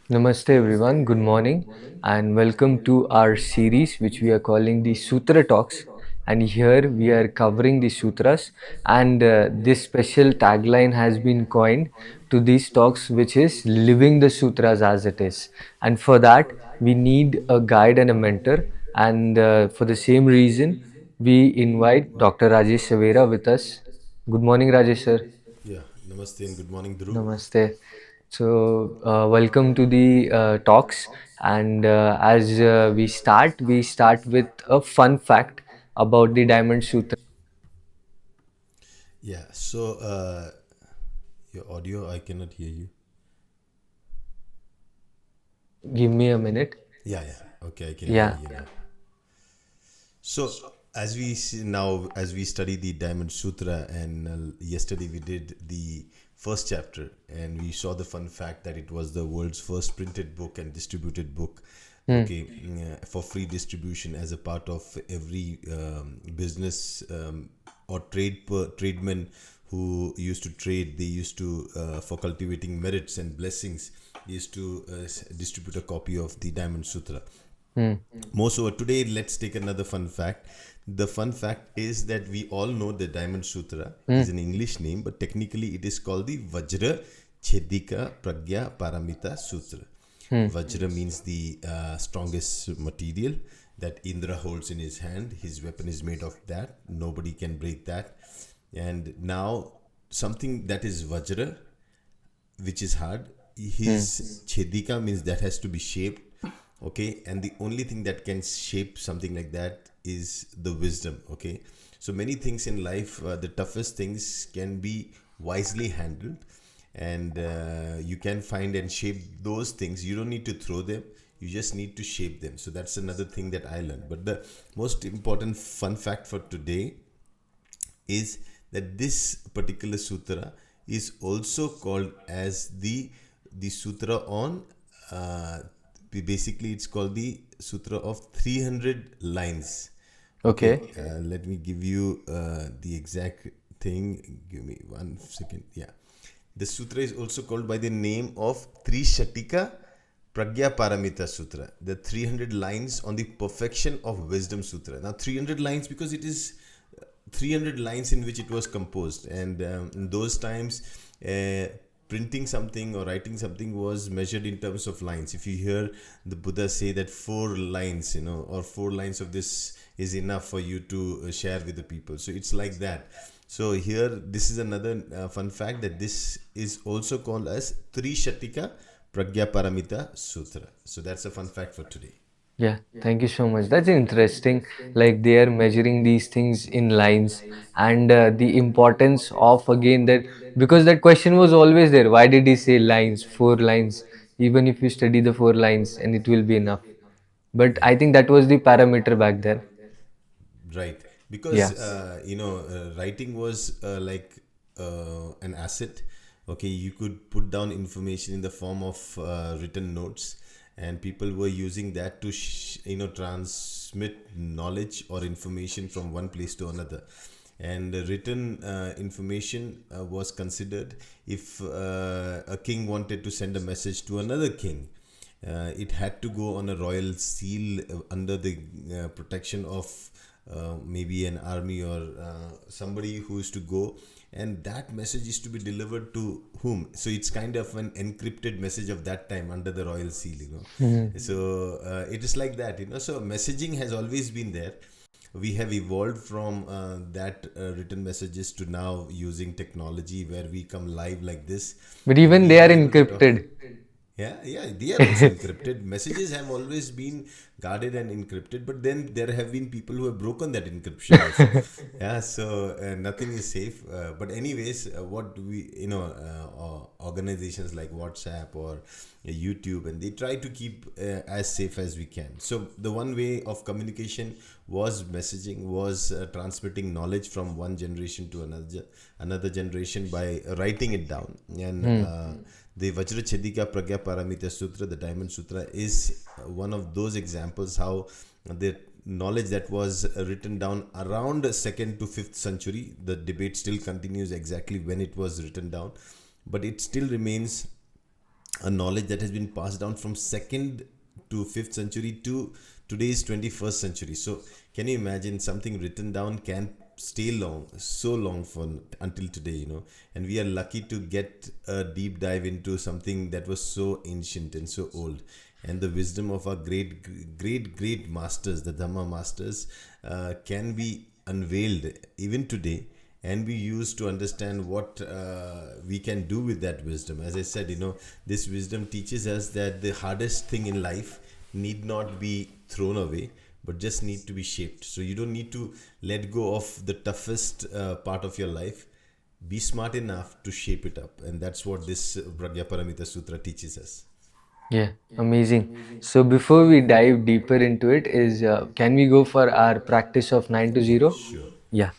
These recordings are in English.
Namaste everyone, good morning and welcome to our series which we are calling the Sutra Talks, and here we are covering the Sutras, and this special tagline has been coined to these talks, which is living the Sutras as it is. And for that we need a guide and a mentor, and for the same reason we invite Dr. Rajesh Savera with us. Good morning, Rajesh sir. Yeah, namaste and good morning, Dhruv. Namaste. So, welcome to the talks. And as we start with a fun fact about the Diamond Sutra. Yeah, so your audio, I cannot hear you. Give me a minute. Yeah. Okay, I can hear Yeah. you now. So, as we see now, as we study the Diamond Sutra, and yesterday we did the first chapter, and we saw the fun fact that it was the world's first printed book and distributed book. Hmm. Okay, for free distribution as a part of every business or tradesmen who used to trade. They used to for cultivating merits and blessings. They used to distribute a copy of the Diamond Sutra. Hmm. Moreover, today let's take another fun fact. The fun fact is that we all know the Diamond Sutra Hmm. is an English name, but technically it is called the Vajra Chedika Pragya Paramita Sutra. Hmm. Vajra means the strongest material that Indra holds in his hand. His weapon is made of that. Nobody can break that. And now something that is Vajra, which is hard, Hmm. his Chedika means that has to be shaped. Okay, and the only thing that can shape something like that is the wisdom. Okay, so many things in life, the toughest things can be wisely handled, and you can find and shape those things. You don't need to throw them, you just need to shape them. So that's another thing that I learned. But the most important fun fact for today is that this particular sutra is also called as the sutra on basically it's called the sutra of 300 lines. Okay, Okay. let me give you the exact thing. Give me 1 second. Yeah, the sutra is also called by the name of Trishatika Pragya Paramita Sutra, the 300 lines on the perfection of wisdom sutra. Now, 300 lines because it is 300 lines in which it was composed, and in those times, printing something or writing something was measured in terms of lines. If you hear the Buddha say that 4 lines, or 4 lines of this is enough for you to share with the people, so it's like that. So here, this is another fun fact that this is also called as Trishatika Pragya Paramita Sutra. So that's a fun fact for today. Yeah, thank you so much. That's interesting. Like they are measuring these things in lines, and the importance of again that, because that question was always there. Why did he say lines, 4 lines? Even if you study the 4 lines, and it will be enough. But Yeah. I think that was the parameter back then. Right, because Yeah. writing was like an asset. Okay, you could put down information in the form of written notes, and people were using that to transmit knowledge or information from one place to another. And written information was considered if a king wanted to send a message to another king. It had to go on a royal seal under the protection of maybe an army or somebody who is to go, and that message is to be delivered to whom. So it's kind of an encrypted message of that time under the royal seal. Mhm. So it is like that. So messaging has always been there. We have evolved from that written messages to now using technology where we come live like this, But and even we they are are able to talk. encrypted. Yeah, they are also encrypted. Messages have always been guarded and encrypted, but then there have been people who have broken that encryption also. Yeah, so nothing is safe. But anyways, what organizations like WhatsApp or YouTube, and they try to keep as safe as we can. So the one way of communication was messaging, was transmitting knowledge from one generation to another generation by writing it down. And Hmm. the Vajra Chedika Pragya Paramita Sutra, the Diamond Sutra, is one of those examples how the knowledge that was written down around the 2nd to 5th century, the debate still continues exactly when it was written down, but it still remains a knowledge that has been passed down from second to fifth century to today's 21st century. So can you imagine something written down can stay long, so long for until today, and we are lucky to get a deep dive into something that was so ancient and so old, and the wisdom of our great masters, the Dhamma masters, can be unveiled even today and be used to understand what we can do with that wisdom. As I said, this wisdom teaches us that the hardest thing in life need not be thrown away, but just need to be shaped. So you don't need to let go of the toughest part of your life. Be smart enough to shape it up, and that's what this Pragyaparamita Sutra teaches us. Yeah, amazing. So before we dive deeper into it, is can we go for our practice of 9 to Yeah, 0? sure. Yeah.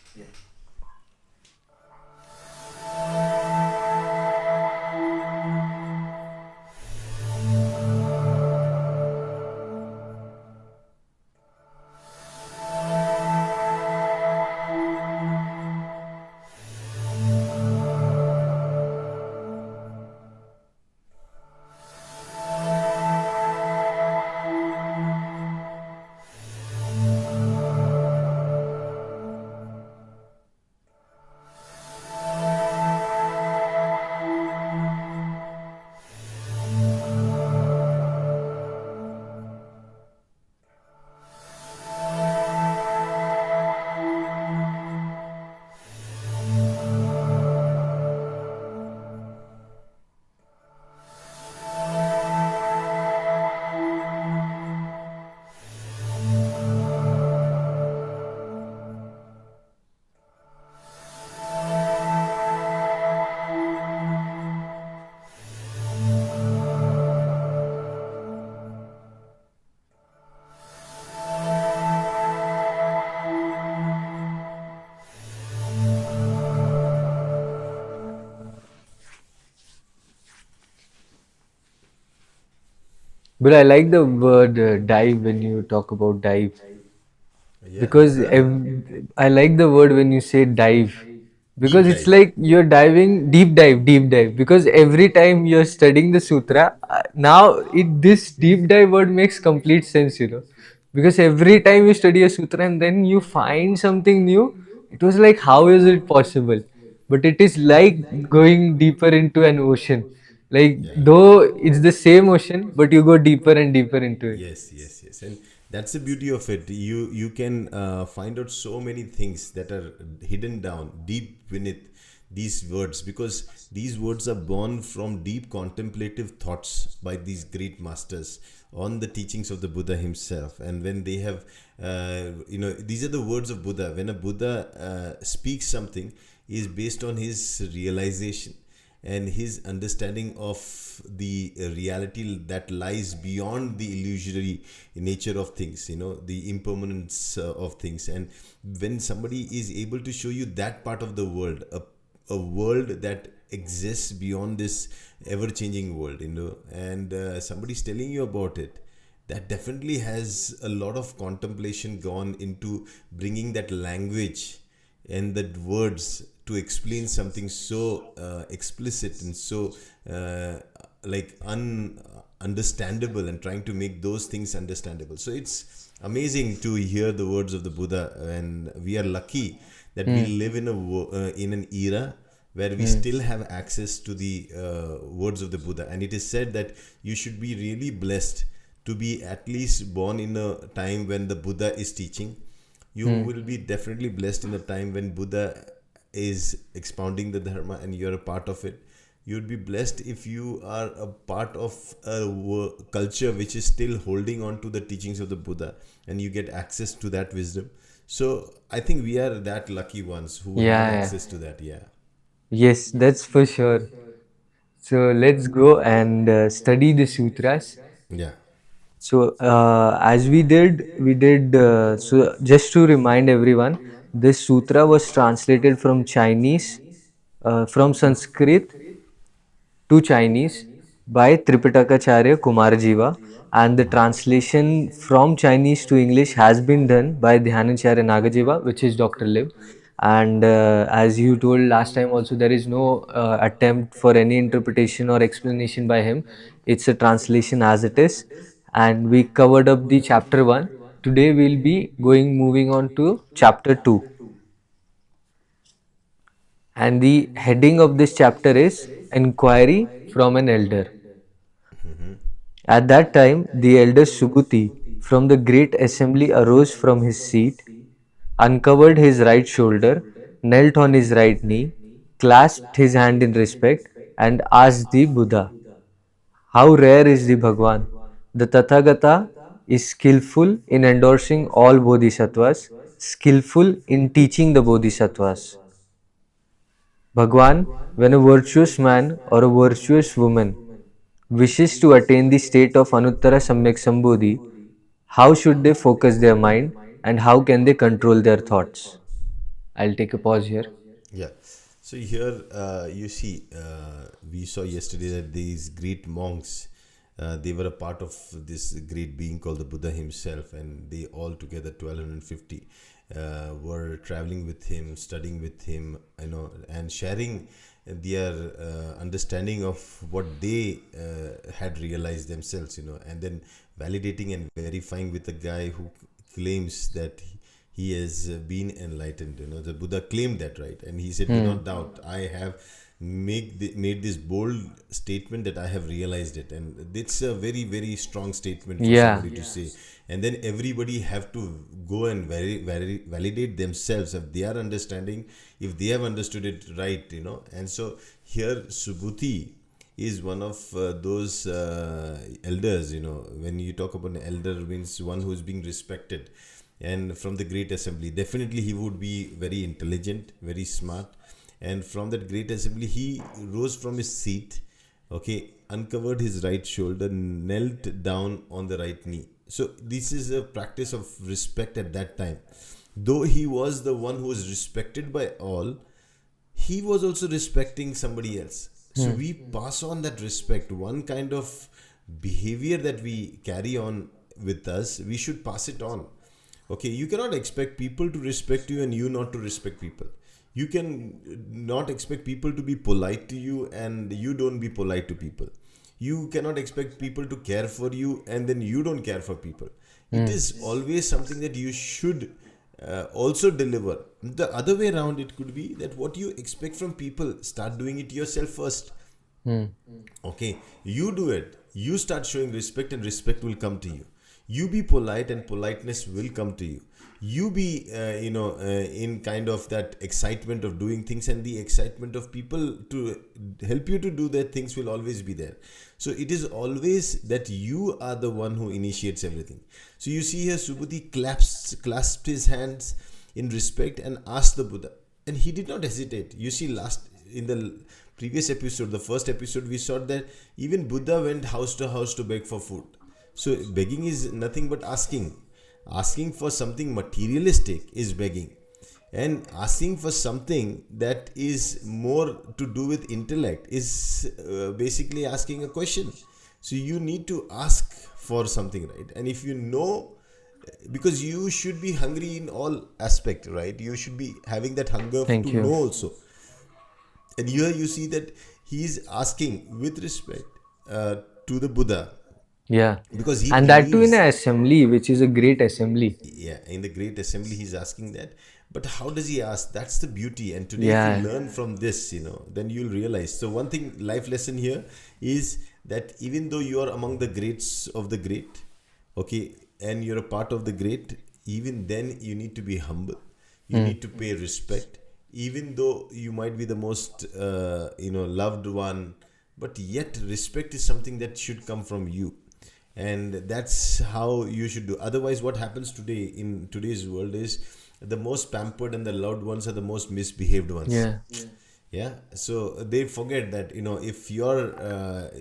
But I like the word dive when you talk about dive. Yeah, Because I like the word when you say dive, because deep it's dive. like you're diving deep dive. Because every time you're studying the sutra, now this deep dive word makes complete sense, because every time you study a sutra and then you find something new, it was like, how is it possible? But it is like going deeper into an ocean. Like, Yeah. though it's the same ocean, but you go deeper and deeper into it. Yes, yes, yes, and that's the beauty of it. You can find out so many things that are hidden down deep beneath these words, because these words are born from deep contemplative thoughts by these great masters on the teachings of the Buddha himself. And when they have, these are the words of Buddha. When a Buddha speaks something, is based on his realization and his understanding of the reality that lies beyond the illusory nature of things, the impermanence of things. And when somebody is able to show you that part of the world, a world that exists beyond this ever changing world, and somebody's telling you about it, that definitely has a lot of contemplation gone into bringing that language and the words to explain something so explicit and so like understandable, and trying to make those things understandable. So it's amazing to hear the words of the Buddha, and we are lucky that we Hmm. live in in an era where we Hmm. still have access to the words of the Buddha. And it is said that you should be really blessed to be at least born in a time when the Buddha is teaching. You Hmm. will be definitely blessed in a time when Buddha is expounding the Dharma and you're a part of it. You'd be blessed if you are a part of a culture which is still holding on to the teachings of the Buddha, and you get access to that wisdom. So I think we are that lucky ones who have Yeah, yeah. access to that. Yeah. Yes, that's for sure. So let's go and study the sutras. Yeah. So as we did. So just to remind everyone, this sutra was translated from Chinese, from Sanskrit to Chinese by Tripitakacharya Kumarjiva, and the translation from Chinese to English has been done by Dhyanacharya Nagajiva, which is Dr. Lib. And as you told last time also, there is no attempt for any interpretation or explanation by him. It's a translation as it is. And we covered up the chapter 1. Today we'll be moving on to chapter 2. And the heading of this chapter is Inquiry from an Elder. At that time, the elder Subhuti from the great assembly arose from his seat, uncovered his right shoulder, knelt on his right knee, clasped his hand in respect, and asked the Buddha, how rare is the Bhagwan? The Tathagata is skillful in endorsing all bodhisattvas, skillful in teaching the bodhisattvas. Bhagwan, when a virtuous man or a virtuous woman wishes to attain the state of Anuttara Samyak Sambodhi, how should they focus their mind and how can they control their thoughts? I'll take a pause here. Yeah. So here you see, we saw yesterday that these great monks, they were a part of this great being called the Buddha himself, and they all together 1250 were traveling with him, studying with him, and sharing their understanding of what they had realized themselves, and then validating and verifying with a guy who claims that he has been enlightened. The Buddha claimed that, right? And he said, do not doubt, I have made this bold statement that I have realized it. And it's a very, very strong statement for Yeah. somebody to say. And then everybody have to go and validate themselves if they are understanding, if they have understood it right. And so here Subhuti is one of those elders. When you talk about an elder, means one who is being respected, and from the great assembly, definitely he would be very intelligent, very smart. And from that great assembly, he rose from his seat, okay, uncovered his right shoulder, knelt down on the right knee. So this is a practice of respect at that time. Though he was the one who was respected by all, he was also respecting somebody else. So we pass on that respect. One kind of behavior that we carry on with us, we should pass it on. Okay, you cannot expect people to respect you and you not to respect people. You can not expect people to be polite to you and you don't be polite to people. You cannot expect people to care for you and then you don't care for people. It is always something that you should also deliver. The other way around, it could be that what you expect from people, start doing it yourself first. Okay, you do it. You start showing respect and respect will come to you. You be polite and politeness will come to you. You be in kind of that excitement of doing things, and the excitement of people to help you to do their things will always be there. So it is always that you are the one who initiates everything. So you see here Subhuti clasped his hands in respect and asked the Buddha, and he did not hesitate. You see, in the previous episode, the first episode, we saw that even Buddha went house to house to beg for food. So begging is nothing but asking. Asking for something materialistic is begging. And asking for something that is more to do with intellect is basically asking a question. So you need to ask for something, right? And if you know, because you should be hungry in all aspect, right? You should be having that hunger Thank to you. know also. And here you see that he is asking with respect to the Buddha, Yeah. because he And that too in believes, an assembly, which is a great assembly. yeah, in the great assembly he's asking that. But how does he ask? That's the beauty. And today if you Yeah. learn from this, then you'll realize. So one thing, life lesson here is that even though you are among the greats of the great, okay, and you're a part of the great, even then you need to be humble. You need to pay respect, even though you might be the most loved one, but yet respect is something that should come from you. And that's how you should do. Otherwise, what happens today in today's world is the most pampered and the loved ones are the most misbehaved ones. Yeah. Yeah, so they forget that if you're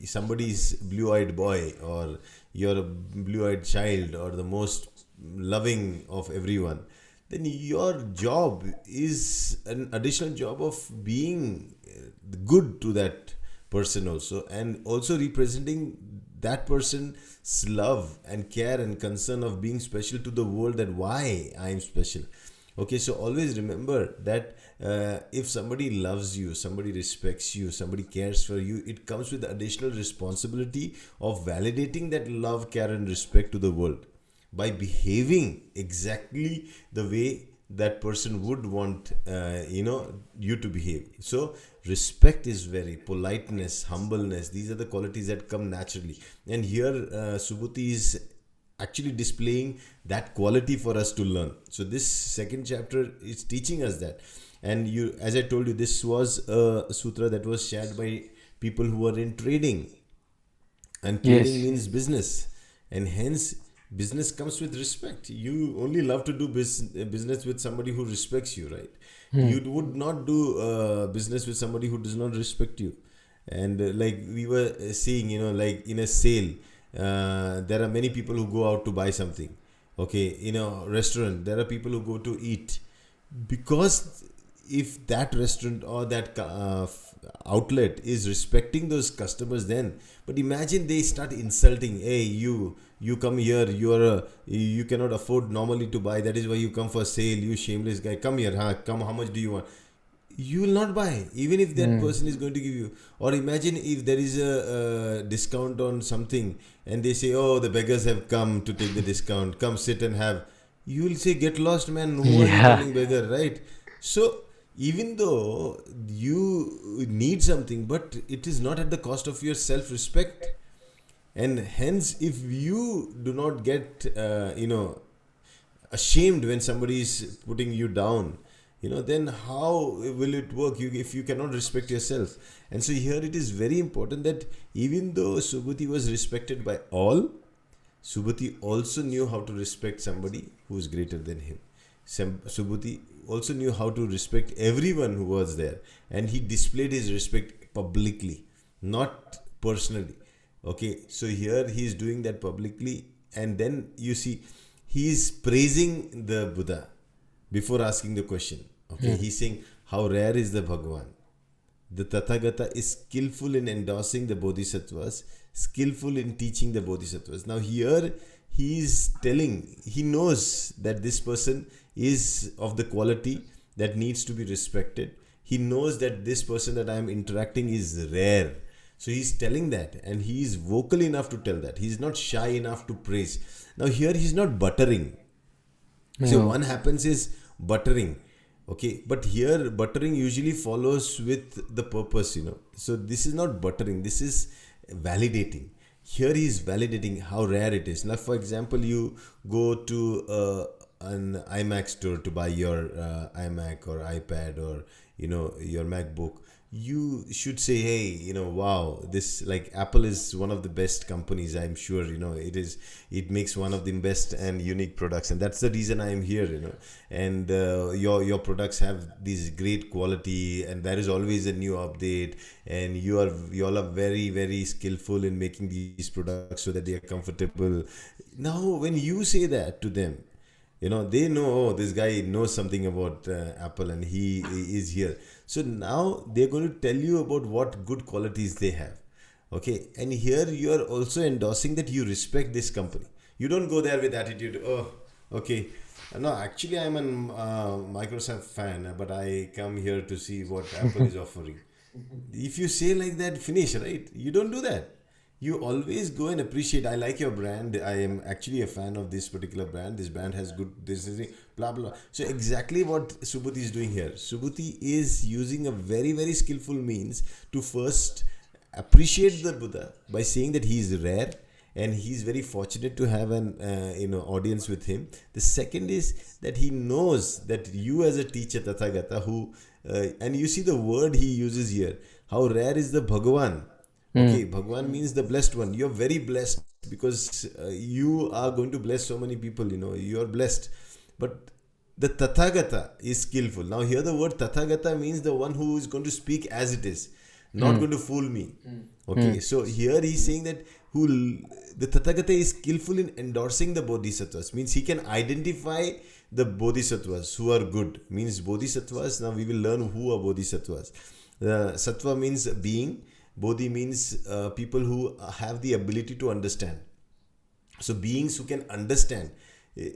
somebody's blue-eyed boy, or you're a blue-eyed child, or the most loving of everyone, then your job is an additional job of being good to that person also, and also representing that person's love and care and concern of being special to the world, that why I am special. Okay, so always remember that if somebody loves you, somebody respects you, somebody cares for you, it comes with the additional responsibility of validating that love, care, and respect to the world by behaving exactly the way that person would want you to behave. So respect is very politeness, humbleness, these are the qualities that come naturally. And here Subhuti is actually displaying that quality for us to learn. So this second chapter is teaching us that. And you, as I told you, this was a sutra that was shared by people who were in trading, and trading Yes. means business, and hence business comes with respect. You only love to do business with somebody who respects you, right? Hmm. You would not do business with somebody who does not respect you. And like we were seeing, like in a sale, there are many people who go out to buy something. Okay, in a restaurant there are people who go to eat, because if that restaurant or that outlet is respecting those customers, then, but imagine they start insulting, hey, you come here, you cannot afford normally to buy, that is why you come for sale, you shameless guy, come here, huh? Come, how much do you want? You will not buy even if that Hmm. person is going to give you. Or imagine if there is a discount on something, and they say, oh, the beggars have come to take the discount, come sit and have. You will say, get lost, man, who are you Yeah. calling beggar, right? So even though you need something, but it is not at the cost of your self respect. And hence, if you do not get ashamed when somebody is putting you down, then how will it work, if you cannot respect yourself? And so here it is very important that even though Subhuti was respected by all, Subhuti also knew how to respect somebody who is greater than him. Subhuti also knew how to respect everyone who was there, and he displayed his respect publicly, not personally. Okay, so here he is doing that publicly, and then you see he is praising the Buddha before asking the question. Okay, Hmm. he's saying, how rare is the Bhagavan? The Tathagata is skillful in endorsing the Bodhisattvas, skillful in teaching the Bodhisattvas. Now, here he is telling, he knows that this person is of the quality that needs to be respected. He knows that this person that I am interacting is rare. So he's telling that, and he is vocal enough to tell that. He's not shy enough to praise. Now, here he's not buttering. So No. one happens is buttering. Okay, but here buttering usually follows with the purpose, So this is not buttering, this is validating. Here he is validating how rare it is. Now, for example, you go to an iMac store to buy your iMac or iPad, or your MacBook. You should say, hey, wow, this, like, Apple is one of the best companies, I'm sure. It makes one of the best and unique products, and that's the reason I am here. And your products have this great quality, and there is always a new update, and you all are very, very skillful in making these products so that they are comfortable. Now when you say that to them, they know, oh, this guy knows something about Apple, and he is here. So now they're going to tell you about what good qualities they have. Okay, and here you are also endorsing that you respect this company. You don't go there with attitude, oh, okay, no, actually I'm a Microsoft fan, but I come here to see what Apple is offering. If you say like that, finish, right? You don't do that. You always go and appreciate, I like your brand, I am actually a fan of this particular brand, this brand has good, this is blah blah. So exactly what Subhuti is doing here. Subhuti is using a very, very skillful means to first appreciate the Buddha by saying that he is rare, and he's very fortunate to have an audience with him. The second is that he knows that you, as a teacher, Tathagata, who and you see the word he uses here, how rare is the Bhagavan. Hmm. Okay, Bhagwan means the blessed one. You're very blessed because you are going to bless so many people, you are blessed. But the Tathagata is skillful. Now, here the word Tathagata means the one who is going to speak as it is, not Hmm. going to fool me. Hmm. Okay, so here he's saying that the Tathagata is skillful in endorsing the Bodhisattvas, means he can identify the Bodhisattvas who are good. Means Bodhisattvas, now we will learn who are Bodhisattvas. Sattva means being, Bodhi means people who have the ability to understand. So beings who can understand.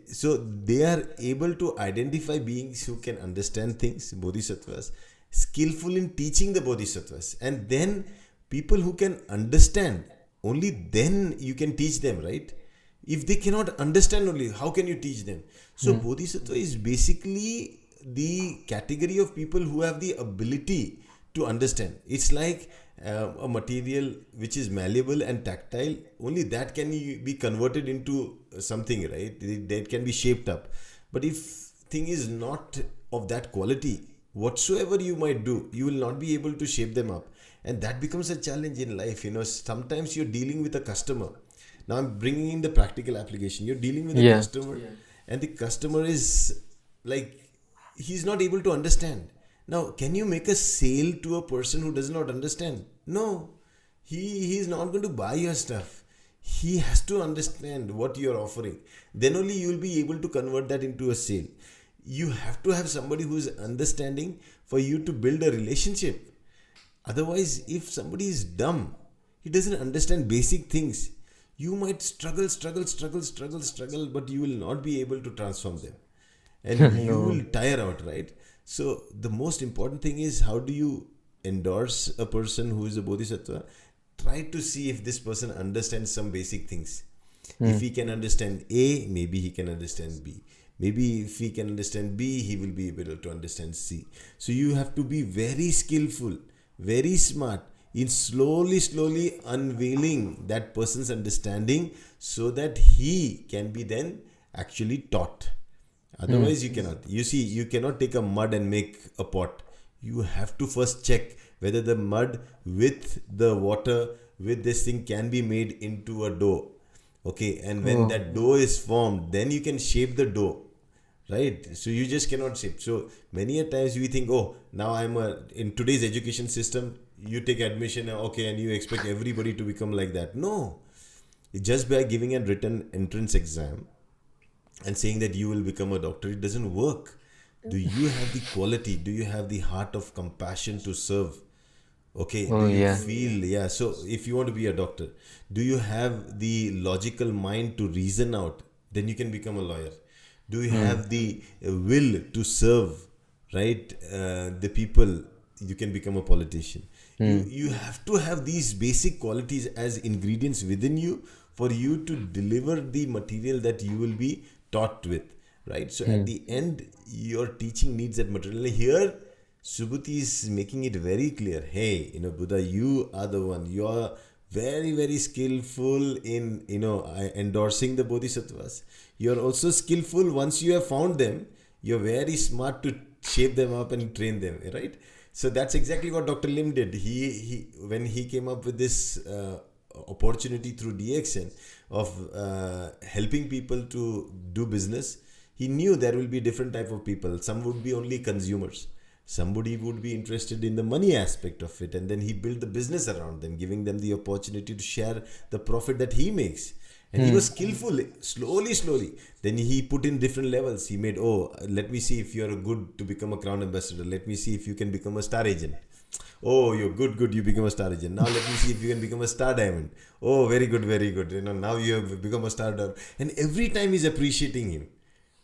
So they are able to identify beings who can understand things, bodhisattvas, skillful in teaching the bodhisattvas, and then people who can understand, only then you can teach them, right? If they cannot understand only, how can you teach them? So bodhisattva is basically the category of people who have the ability to understand. It's like a material which is malleable and tactile, only that can be converted into something, right? That can be shaped up. But if thing is not of that quality, whatsoever you might do, you will not be able to shape them up. And that becomes a challenge in life. Sometimes you're dealing with a customer. Now I'm bringing in the practical application. You're dealing with a Yeah. customer, and the customer is like, he's not able to understand. Now, can you make a sale to a person who does not understand? No, he is not going to buy your stuff. He has to understand what you are offering. Then only you will be able to convert that into a sale. You have to have somebody who is understanding for you to build a relationship. Otherwise, if somebody is dumb, he doesn't understand basic things, you might struggle, but you will not be able to transform them. And you will No. tire out, right? So, the most important thing is, how do you endorse a person who is a bodhisattva? Try to see if this person understands some basic things. If he can understand A, maybe he can understand B. Maybe if he can understand B, he will be able to understand C. So you have to be very skillful, very smart in slowly unveiling that person's understanding, so that he can be then actually taught. Otherwise, you cannot. You see, you cannot take a mud and make a pot. You have to first check whether the mud with the water with this thing can be made into a dough. Okay, and when Oh. that dough is formed, then you can shape the dough, right? So you just cannot shape. So many a times we think, oh, now in today's education system, you take admission, okay, and you expect everybody to become like that. No, just by giving a written entrance exam and saying that you will become a doctor, it doesn't work. Do you have the quality? Do you have the heart of compassion to serve? Okay, do Oh, you yeah. feel, yeah, so if you want to be a doctor, do you have the logical mind to reason out? Then you can become a lawyer. Do you have the will to serve, right? The people, you can become a politician. You have to have these basic qualities as ingredients within you for you to deliver the material that you will be taught with, right? So at the end, your teaching needs that material. Here, Subhuti is making it very clear. Hey, Buddha, you are the one. You are very skillful in, endorsing the bodhisattvas. You are also skillful once you have found them. You're very smart to shape them up and train them, right? So that's exactly what Dr. Lim did. He when he came up with this opportunity through DXN of helping people to do business, he knew there will be different type of people. Some would be only consumers, somebody would be interested in the money aspect of it, and then he built the business around them, giving them the opportunity to share the profit that he makes. And he was skillful. Slowly then he put in different levels. He made, oh, let me see if you're good to become a crown ambassador, let me see if you can become a star agent. Oh, you're good, you become a star agent. Now let me see if you can become a star diamond. Oh, very good. Now you have become a star diamond. And every time he's appreciating him.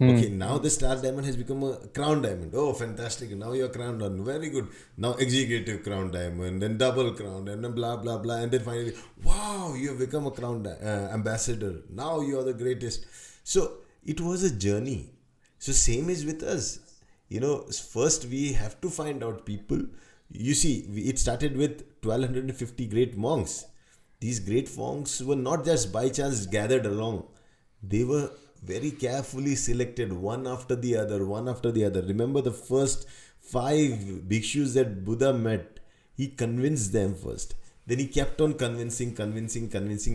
Okay, now the star diamond has become a crown diamond. Oh, fantastic. Now you're crown diamond. Very good. Now executive crown diamond, then double crown, and then blah, blah, blah. And then finally, wow, you have become a crown ambassador. Now you are the greatest. So it was a journey. So same is with us. First we have to find out people. You see, it started with 1250 great monks. These great monks were not just by chance gathered along. They were very carefully selected, one after the other. Remember the first 5 bhikshus that Buddha met, he convinced them first. Then he kept on convincing.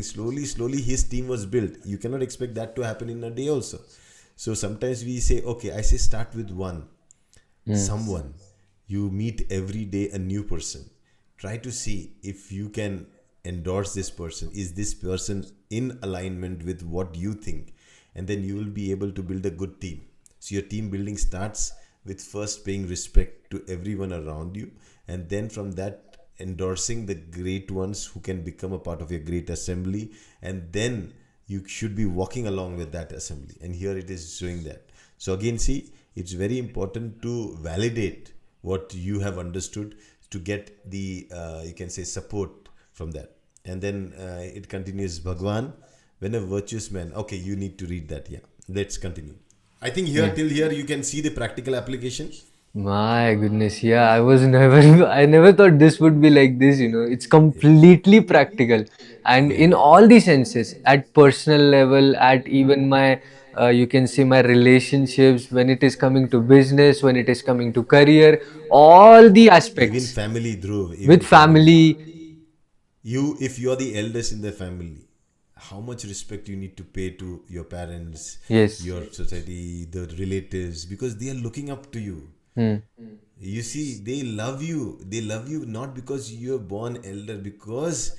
Slowly his team was built. You cannot expect that to happen in a day also. So sometimes we say, okay, I say start with one. Someone. You meet every day a new person. Try to see if you can endorse this person. Is this person in alignment with what you think? And then you will be able to build a good team. So your team building starts with first paying respect to everyone around you, and then from that endorsing the great ones who can become a part of your great assembly, and then you should be walking along with that assembly, and here it is showing that. So again, see, it's very important to validate what you have understood to get the you can say support from that. And then it continues, Bhagwan, when a virtuous man. Okay, you need to read that. Yeah, let's continue. I think here Yeah. till here you can see the practical application. My goodness, yeah, I was never, I never thought this would be like this, you know. It's completely practical and Yeah. in all the senses, at personal level, at even my, you can say my relationships, when it is coming to business, when it is coming to career, all the Even aspects family, Dhruv, with even family. family. You, if you're the eldest in the family, how much respect you need to pay to your parents, Yes. your society, the relatives, because they are looking up to you. Hmm. You see, they love you. They love you not because you're born elder, because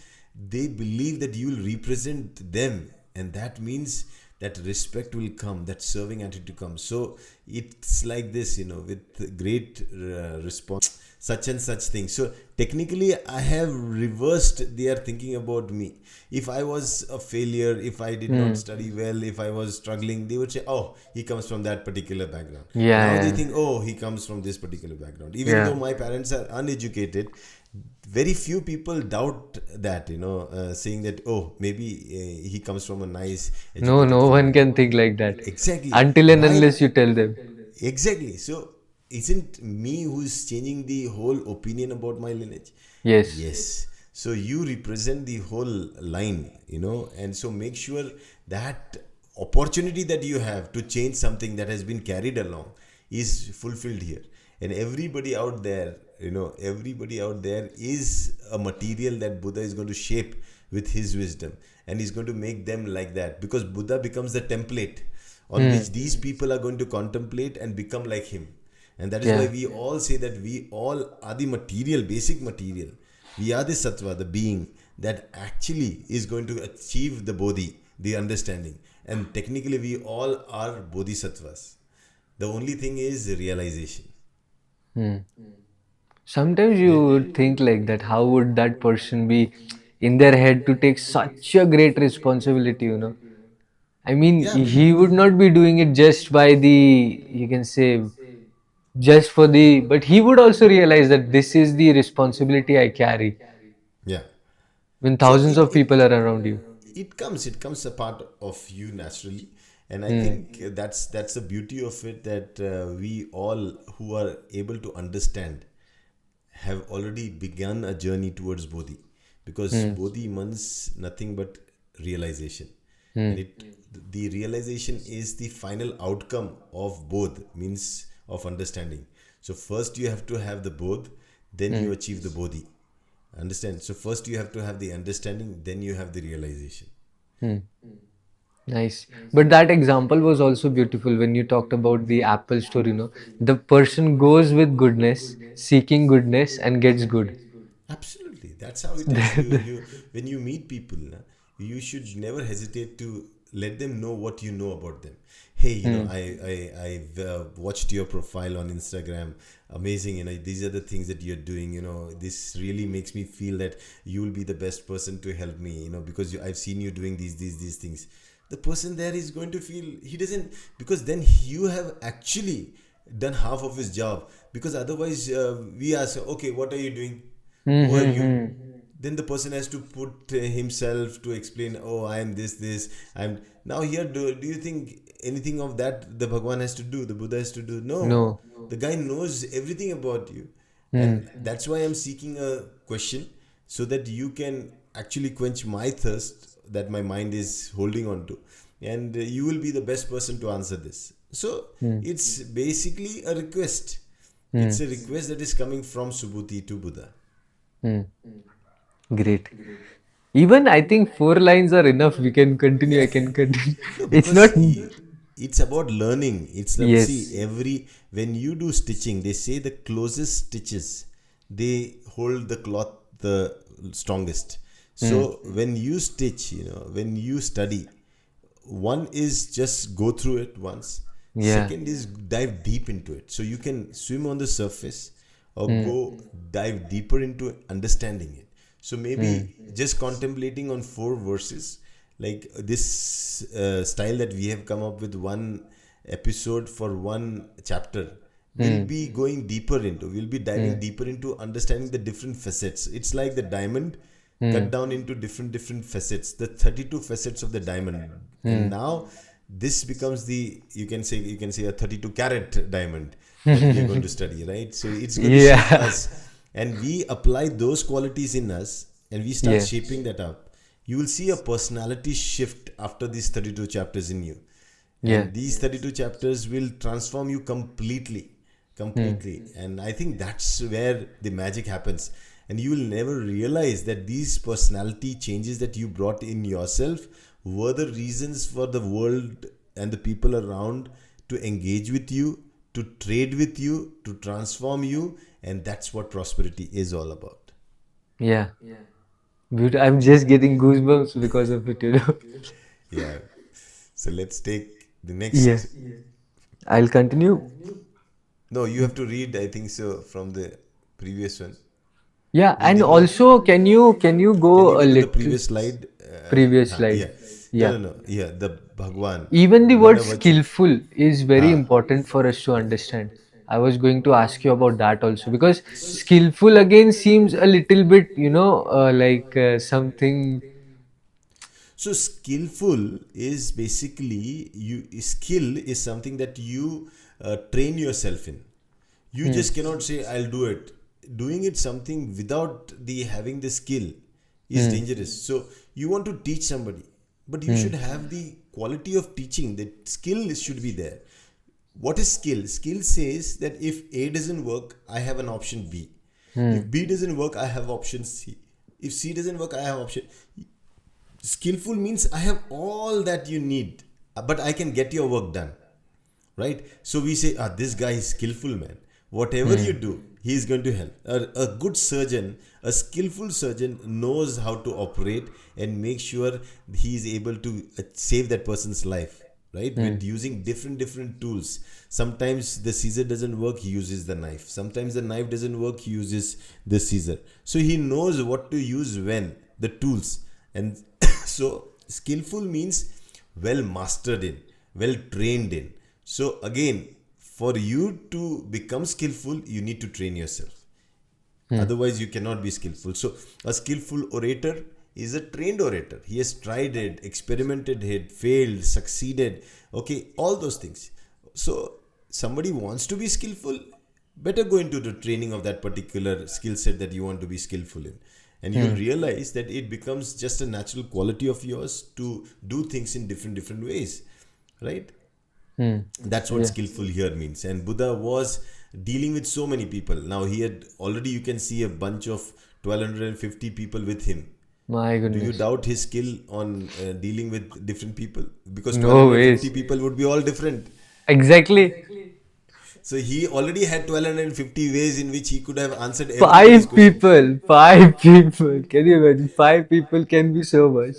they believe that you will represent them. And that means that respect will come, that serving attitude comes. So it's like this, with great response, such and such things. So technically, I have reversed their thinking about me. If I was a failure, if I did not Hmm. study well, if I was struggling, they would say, oh, he comes from that particular background. Now they Yeah, think, oh, he comes from this particular background. Even yeah, though yeah. my parents are uneducated, very few people doubt that, saying that, oh, maybe he comes from a nice, No, educated no one family. can think like that Exactly. until and Why? unless you tell them. Exactly. So, isn't me who's changing the whole opinion about my lineage? Yes. Yes. So, you represent the whole line, and so make sure that opportunity that you have to change something that has been carried along is fulfilled here. And everybody out there is a material that Buddha is going to shape with his wisdom, and he's going to make them like that, because Buddha becomes the template on Hmm. which these people are going to contemplate and become like him. And that is why Yeah. we all say that we all are the material, basic material. We are the sattva, the being that actually is going to achieve the bodhi, the understanding. And technically, we all are bodhisattvas. The only thing is realization. Hmm. Sometimes Yeah, you would think like that, how would that person be in their head to take such a great responsibility, you know? I mean, yeah, he would not be doing it just by the, you can say, just for the, but he would also realize that this is the responsibility I carry yeah. when So thousands of people are around you. it comes a part of you naturally, and I Hmm. think that's the beauty of it, that we all who are able to understand have already begun a journey towards bodhi, because Hmm. bodhi means nothing but realization. Hmm. And the realization is the final outcome of bodh, means of understanding. So first you have to have the bodh, then Hmm. you achieve the bodhi. Understand? So first you have to have the understanding, then you have the realization. Hmm. Nice. But that example was also beautiful when you talked about the Apple store, you know. The person goes with goodness, seeking goodness, and gets good. Absolutely, that's how it is. You when you meet people, na, you should never hesitate to let them know what you know about them. Hey, Hmm. I've watched your profile on Instagram. Amazing, these are the things that you're doing. This really makes me feel that you will be the best person to help me. Because I've seen you doing these things. The person there is going to feel he doesn't, because then you have actually done half of his job. Because otherwise, we ask, okay, what are you doing? Hmm. Who are Hmm. you? Hmm. Then the person has to put himself to explain, oh, I am this, I'm now here. Do you think anything of that the Bhagwan has to do, the Buddha has to do? No. No. The guy knows everything about you. Hmm. And that's why I'm seeking a question, so that you can actually quench my thirst that my mind is holding on to, and you will be the best person to answer this. So Hmm. it's basically a request. Hmm. It's a request that is coming from Subhuti to Buddha. Hmm. Great. Even I think four lines are enough. We can continue. I can continue. No, It's because not. see, it's about learning. See, Yes. when you do stitching, they say the closest stitches they hold the cloth the strongest. Hmm. So when you stitch, when you study, one is just go through it once. Yeah. Second is dive deep into it. So you can swim on the surface or Hmm. go dive deeper into understanding it. So Hmm. maybe just contemplating on four verses, like this style that we have come up with, one episode for one chapter, we'll Hmm. be going deeper into, we'll be diving Hmm. deeper into understanding the different facets. It's like the diamond Hmm. cut down into different facets, the 32 facets of the diamond. And Hmm. now this becomes the, you can say a 32 carat diamond that we are going to study, right? So it's going to shape Yeah. us, and we apply those qualities in us, and we start Yeah. shaping that up. You will see a personality shift after these 32 chapters in you, Yeah. and these 32 chapters will transform you completely, Hmm. and I think that's where the magic happens. And you will never realize that these personality changes that you brought in yourself were the reasons for the world and the people around to engage with you, to trade with you, to transform you. And that's what prosperity is all about. Yeah. I'm just getting goosebumps because of it, you know. Yeah. So let's take the Yeah. next. I'll continue. No, you have to read, I think so, from the previous one. Yeah, and Reading of. also can you Can you go a go to the little previous slide? previous slide? Yeah. No, Yeah. no, no. Yeah, the Bhagwan. Even the word Manavacha. skillful is very Ha. important for us to understand. I was going to ask you about that also because skillful again seems a little bit, like something. So skillful is basically, you skill is something that you train yourself in. You Hmm. just cannot say I'll do it. Doing it something without the having the skill is Hmm. dangerous. So you want to teach somebody, but you Hmm. should have the quality of teaching. The skill should be there. What is skill? Skill says that if A doesn't work, I have an option B. Hmm. If B doesn't work, I have option C. If C doesn't work, I have option. Skillful means I have all that you need, but I can get your work done, right? So we say, this guy is skillful, man. Whatever you Hmm. do, he is going to help. A good surgeon, a skillful surgeon knows how to operate and make sure he is able to save that person's life, right? Hmm. With using different tools. Sometimes the scissor doesn't work, he uses the knife. Sometimes the knife doesn't work, he uses the scissor. So he knows what to use when, the tools. And so skillful means well mastered in, well trained in. So again, for you to become skillful, you need to train yourself. Hmm. Otherwise, you cannot be skillful. So a skillful orator is a trained orator. He has tried it, experimented it, failed, succeeded. Okay, all those things. So somebody wants to be skillful, better go into the training of that particular skill set that you want to be skillful in. And you'll Hmm. realize that it becomes just a natural quality of yours to do things in different ways, right? Hmm. That's what Yeah. skillful here means. And Buddha was dealing with so many people. Now he had already, you can see a bunch of 1250 people with him. My Do you goodness. doubt his skill on dealing with different people? Because No 1250 ways. people would be all different. Exactly. So he already had 1250 ways in which he could have answered everybody's Five question. people, five people. Can you imagine? Five people can be so much.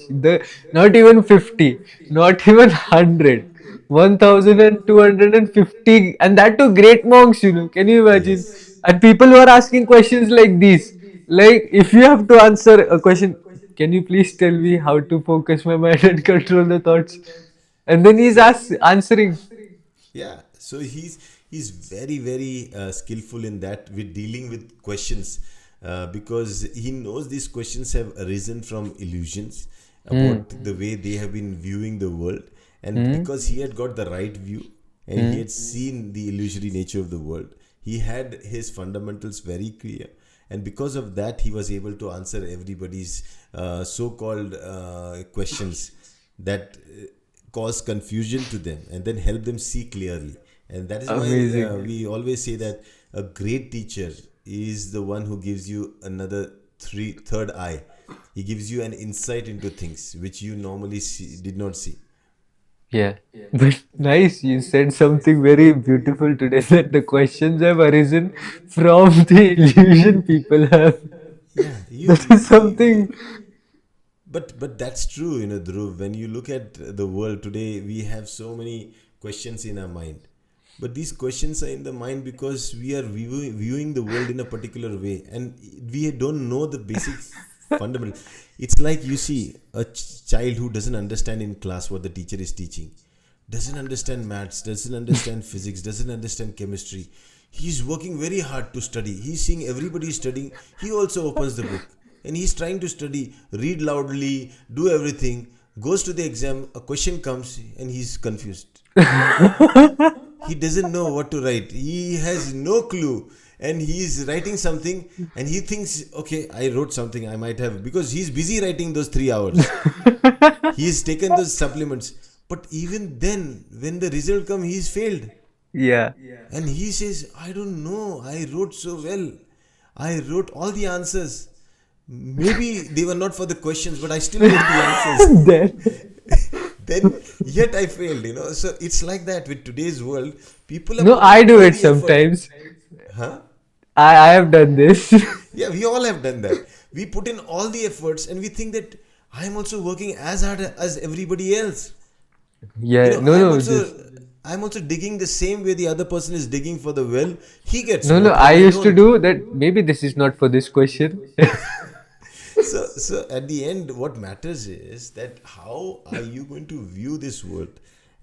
Not even 50, not even 100, 1,250, and that too great monks, Can you imagine? Yes. And people who are asking questions like these. Like, if you have to answer a question, can you please tell me how to focus my mind and control the thoughts? And then he's So answering. yeah, so he's very skillful in that with dealing with questions, because he knows these questions have arisen from illusions Hmm. about the way they have been viewing the world, and Hmm. because he had got the right view and he Hmm. had seen the illusory nature of the world, he had his fundamentals very clear, and because of that he was able to answer everybody's so-called questions that cause confusion to them and then help them see clearly. And that is why Amazing. we always say that a great teacher is the one who gives you another third eye. He gives you an insight into things which you normally did not see. Yeah, but nice. You said something very beautiful today that the questions have arisen from the illusion people have. Yeah, That is something. but that's true, Dhruv. When you look at the world today, we have so many questions in our mind. But these questions are in the mind because we are viewing the world in a particular way, and we don't know the basic fundamental. It's like you see a child who doesn't understand in class what the teacher is teaching, doesn't understand maths, doesn't understand physics, doesn't understand chemistry. He's working very hard to study. He's seeing everybody studying. He also opens the book and he's trying to study, read loudly, do everything. Goes to the exam, a question comes and he's confused. He doesn't know what to write. He has no clue. And he's writing something and he thinks, okay, I wrote something I might have, because he's busy writing those 3 hours. He's taken those supplements. But even then, when the result comes, he's failed. Yeah. And he says, I don't know, I wrote so well. I wrote all the answers. Maybe they were not for the questions, but I still wrote the answers. Then, Then, yet I failed. So it's like that with today's world. People are no, putting I do all it the effort. sometimes. Huh? I have done this. Yeah, we all have done that. We put in all the efforts and we think that I'm also working as hard as everybody else. You Yeah, know, no, I'm no, also this, I'm also digging the same way the other person is digging for the well. He gets no, no, water I and I used to don't. do that. Maybe this is not for this question. So at the end, what matters is that how are you going to view this world,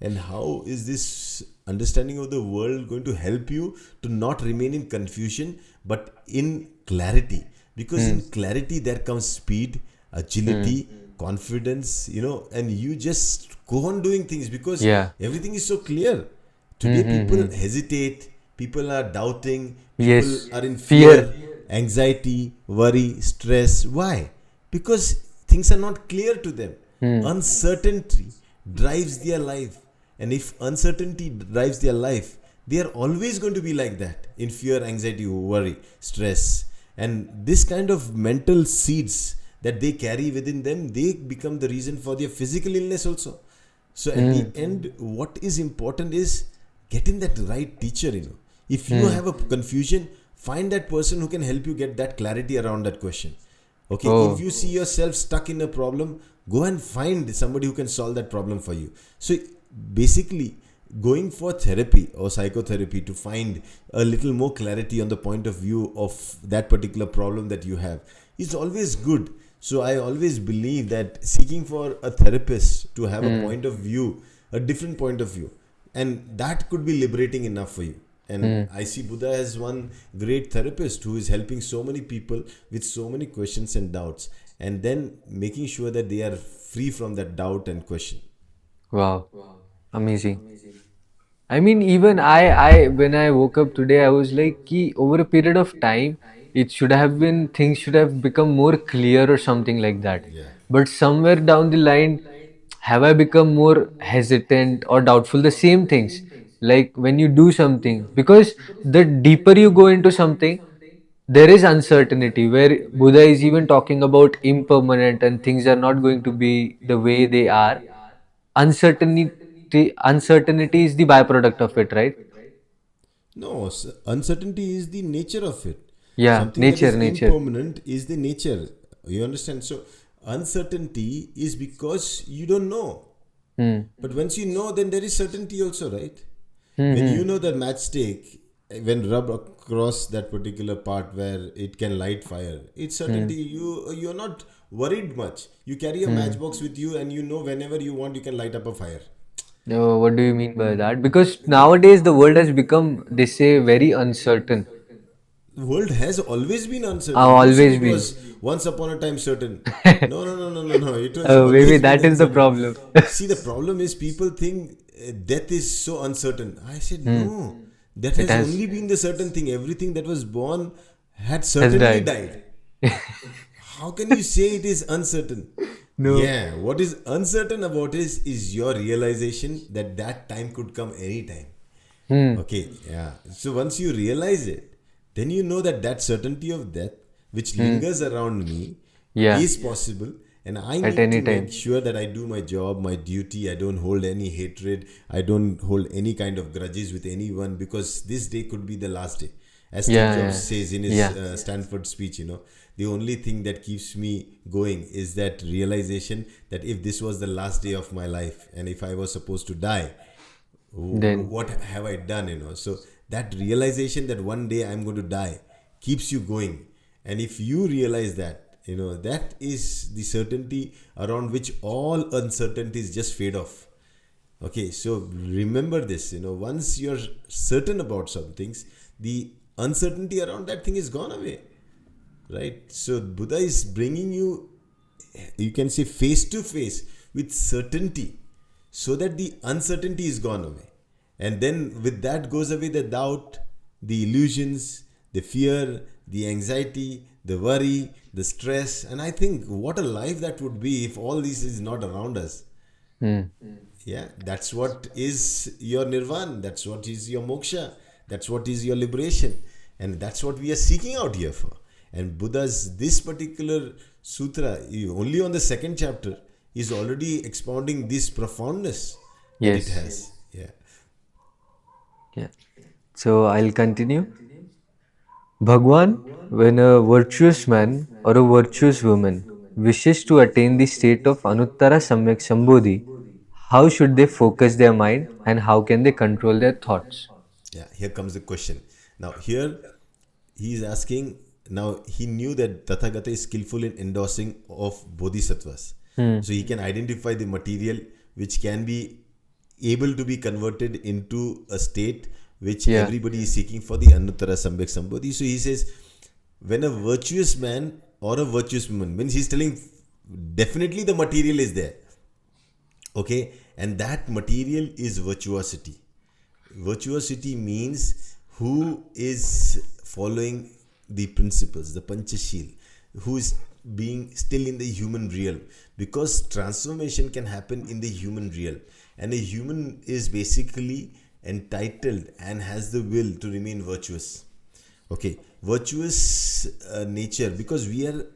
and how is this understanding of the world going to help you to not remain in confusion but in clarity? Because in clarity there comes speed, agility, confidence, and you just go on doing things because Yeah. everything is so clear. Today, people hesitate, people are doubting, people Yes. are in Fear. fear, anxiety, worry, stress. Why? Because things are not clear to them. Uncertainty drives their life. And if uncertainty drives their life, they are always going to be like that, in fear, anxiety, worry, stress. And this kind of mental seeds that they carry within them, they become the reason for their physical illness also. So at the end, what is important is getting that right teacher. If you have a confusion, find that person who can help you get that clarity around that question. Okay, if Oh, you see yourself stuck in a problem, go and find somebody who can solve that problem for you. So basically, going for therapy or psychotherapy to find a little more clarity on the point of view of that particular problem that you have is always good. So I always believe that seeking for a therapist to have a point of view, a different point of view, and that could be liberating enough for you. And I see Buddha as one great therapist who is helping so many people with so many questions and doubts, and then making sure that they are free from that doubt and question. wow. Amazing. I mean, even I, when I woke up today, I was like, ki, over a period of time, it should have been, things should have become more clear or something like that. Yeah. But somewhere down the line, have I become more hesitant or doubtful? The same things, like when you do something, because the deeper you go into something, there is uncertainty, where Buddha is even talking about impermanent and things are not going to be the way they are. Uncertainty is the byproduct of it, right? No, uncertainty is the nature of it. Yeah, Something that is nature. impermanent is the nature. You understand? So, uncertainty is because you don't know. Hmm. But once you know, then there is certainty also, right? When Hmm. you know that matchstick, when rub across that particular part where it can light fire, it's certainty. You're not worried much. You carry a matchbox with you, and you know whenever you want, you can light up a fire. Oh, what do you mean by that? Because nowadays the world has become, they say, very uncertain. The world has always been I've uncertain. Who said always it been. was once upon a time certain? No, no, no, no, no, no. It has Maybe always been that is the uncertain. problem. See, the problem is people think death is so uncertain. I said, Hmm. no. That It has has only been the certain thing. Everything that was born had has certainly died. died. How can you say it is uncertain? No. Yeah, what is uncertain about is your realization that that time could come anytime. Hmm. Okay, yeah. So once you realize it, then you know that that certainty of death, which Hmm. lingers around me, Yeah. is possible. And I At need to any make time. sure that I do my job, my duty. I don't hold any hatred. I don't hold any kind of grudges with anyone, because this day could be the last day. As Steve Yeah. Jobs Yeah. says in his Yeah. Stanford speech, the only thing that keeps me going is that realization that if this was the last day of my life and if I was supposed to die, Then. what have I done? So that realization that one day I'm going to die keeps you going. And if you realize that That is the certainty around which all uncertainties just fade off. Okay, so remember this, once you're certain about some things, the uncertainty around that thing is gone away, right? So Buddha is bringing you can say, face to face with certainty, so that the uncertainty is gone away. And then with that goes away the doubt, the illusions, the fear, the anxiety, the worry, the stress. And I think what a life that would be if all this is not around us. Hmm. Yeah, that's what is your nirvana. That's what is your moksha. That's what is your liberation. And that's what we are seeking out here for. And Buddha's this particular sutra, only on the second chapter, is already expounding this profoundness that it Yes. has. Yeah. Yeah. So I'll continue. Bhagwan, when a virtuous man or a virtuous woman wishes to attain the state of Anuttara Samyak Sambodhi, how should they focus their mind and how can they control their thoughts? Yeah, here comes the question. Now, here he is asking, now he knew that Tathagata is skillful in endorsing of bodhisattvas. So he can identify the material which can be able to be converted into a state which Yeah. everybody is seeking for, the Anuttara Samyak Sambodhi. So he says, when a virtuous man or a virtuous woman, means he's telling definitely the material is there. Okay, and that material is virtuosity. Virtuosity means who is following the principles, the Panchashil, who is being still in the human realm, because transformation can happen in the human realm, and a human is basically entitled and has the will to remain virtuous. Okay, virtuous nature, because we are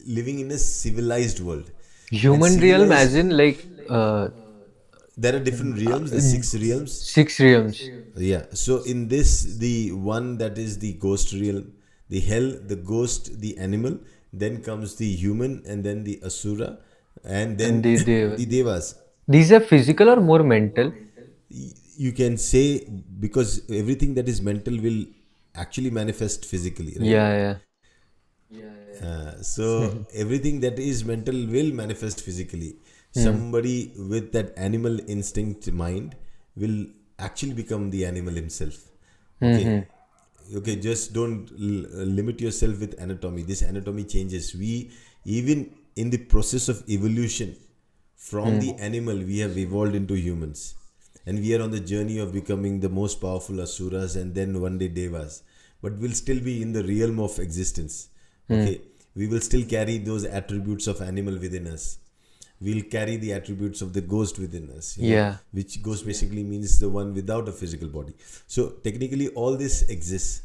living in a civilized world, and Human realm, as civilized, in like there are different realms, the six realms. six realms. Yeah, so in this, the one that is the ghost realm, the hell, the ghost, the animal, then comes the human, and then the asura, and And then the devas. these are physical or more mental? You can say, because everything that is mental will actually manifest physically, right? Yeah, So everything that is mental will manifest physically. yeah. Somebody with that animal instinct mind will actually become the animal himself. Okay, okay. Just don't limit yourself with anatomy. This anatomy changes. We, even in the process of evolution, from the animal we have evolved into humans, and we are on the journey of becoming the most powerful asuras and then one day devas. But we'll still be in the realm of existence. Okay, we will still carry those attributes of animal within us. We'll carry the attributes of the ghost within us, Yeah. which ghost basically means the one without a physical body. So technically all this exists.